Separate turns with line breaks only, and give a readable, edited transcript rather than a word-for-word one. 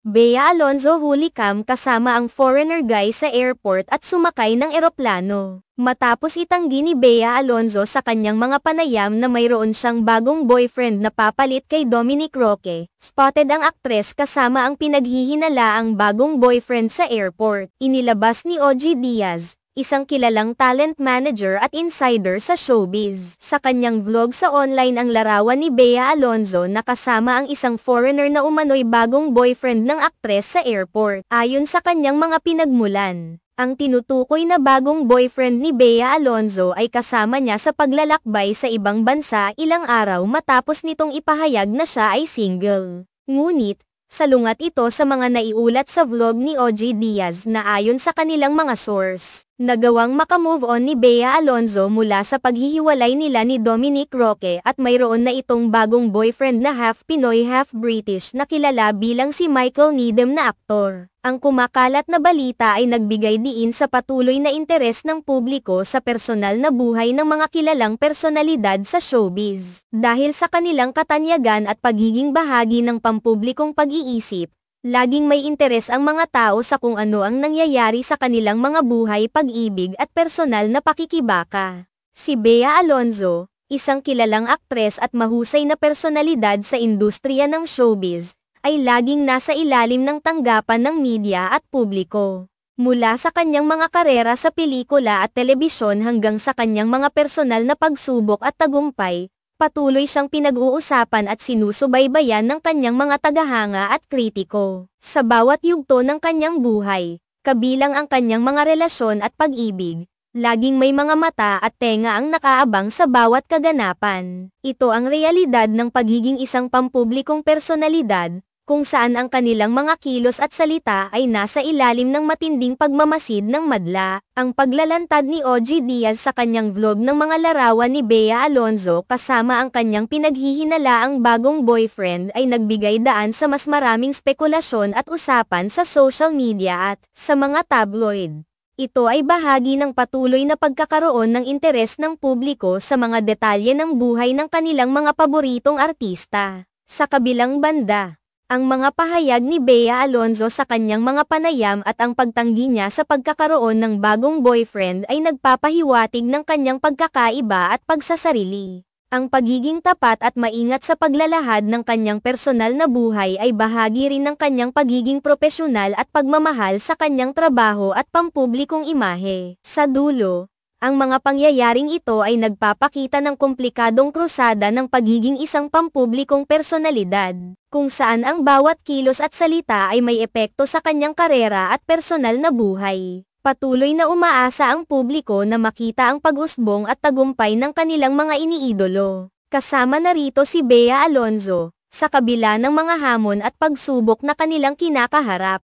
Bea Alonzo hulikam kasama ang foreigner guy sa airport at sumakay ng eroplano. Matapos itanggi ni Bea Alonzo sa kanyang mga panayam na mayroon siyang bagong boyfriend na papalit kay Dominic Roque, spotted ang aktres kasama ang pinaghihinalaang bagong boyfriend sa airport. Inilabas ni OG Diaz, isang kilalang talent manager at insider sa showbiz, sa kanyang vlog sa online ang larawan ni Bea Alonzo na kasama ang isang foreigner na umano'y bagong boyfriend ng aktres sa airport. Ayon sa kanyang mga pinagmulan, ang tinutukoy na bagong boyfriend ni Bea Alonzo ay kasama niya sa paglalakbay sa ibang bansa ilang araw matapos nitong ipahayag na siya ay single. Ngunit, salungat ito sa mga naiulat sa vlog ni OG Diaz na ayon sa kanilang mga source, nagawang makamove on ni Bea Alonzo mula sa paghihiwalay nila ni Dominic Roque at mayroon na itong bagong boyfriend na half Pinoy half British na kilala bilang si Michael Needham na aktor. Ang kumakalat na balita ay nagbigay diin sa patuloy na interes ng publiko sa personal na buhay ng mga kilalang personalidad sa showbiz. Dahil sa kanilang katanyagan at pagiging bahagi ng pampublikong pag-iisip, laging may interes ang mga tao sa kung ano ang nangyayari sa kanilang mga buhay, pag-ibig at personal na pakikibaka. Si Bea Alonzo, isang kilalang aktres at mahusay na personalidad sa industriya ng showbiz, ay laging nasa ilalim ng tanggapan ng media at publiko. Mula sa kanyang mga karera sa pelikula at telebisyon hanggang sa kanyang mga personal na pagsubok at tagumpay, patuloy siyang pinag-uusapan at sinusubaybayan ng kanyang mga tagahanga at kritiko. Sa bawat yugto ng kanyang buhay, kabilang ang kanyang mga relasyon at pag-ibig, laging may mga mata at tenga ang nakaabang sa bawat kaganapan. Ito ang realidad ng pagiging isang pampublikong personalidad, kung saan ang kanilang mga kilos at salita ay nasa ilalim ng matinding pagmamasid ng madla. Ang paglalantad ni OG Diaz sa kanyang vlog ng mga larawan ni Bea Alonzo kasama ang kanyang pinaghihinalaang bagong boyfriend ay nagbigay daan sa mas maraming spekulasyon at usapan sa social media at sa mga tabloid. Ito ay bahagi ng patuloy na pagkakaroon ng interes ng publiko sa mga detalye ng buhay ng kanilang mga paboritong artista. Sa kabilang banda, ang mga pahayag ni Bea Alonzo sa kanyang mga panayam at ang pagtanggi niya sa pagkakaroon ng bagong boyfriend ay nagpapahiwatig ng kanyang pagkakaiba at pagsasarili. Ang pagiging tapat at maingat sa paglalahad ng kanyang personal na buhay ay bahagi rin ng kanyang pagiging propesyonal at pagmamahal sa kanyang trabaho at pampublikong imahe. Sa dulo, ang mga pangyayaring ito ay nagpapakita ng komplikadong krusada ng pagiging isang pampublikong personalidad, kung saan ang bawat kilos at salita ay may epekto sa kanyang karera at personal na buhay. Patuloy na umaasa ang publiko na makita ang pag-usbong at tagumpay ng kanilang mga iniidolo. Kasama na rito si Bea Alonzo, sa kabila ng mga hamon at pagsubok na kanilang kinakaharap.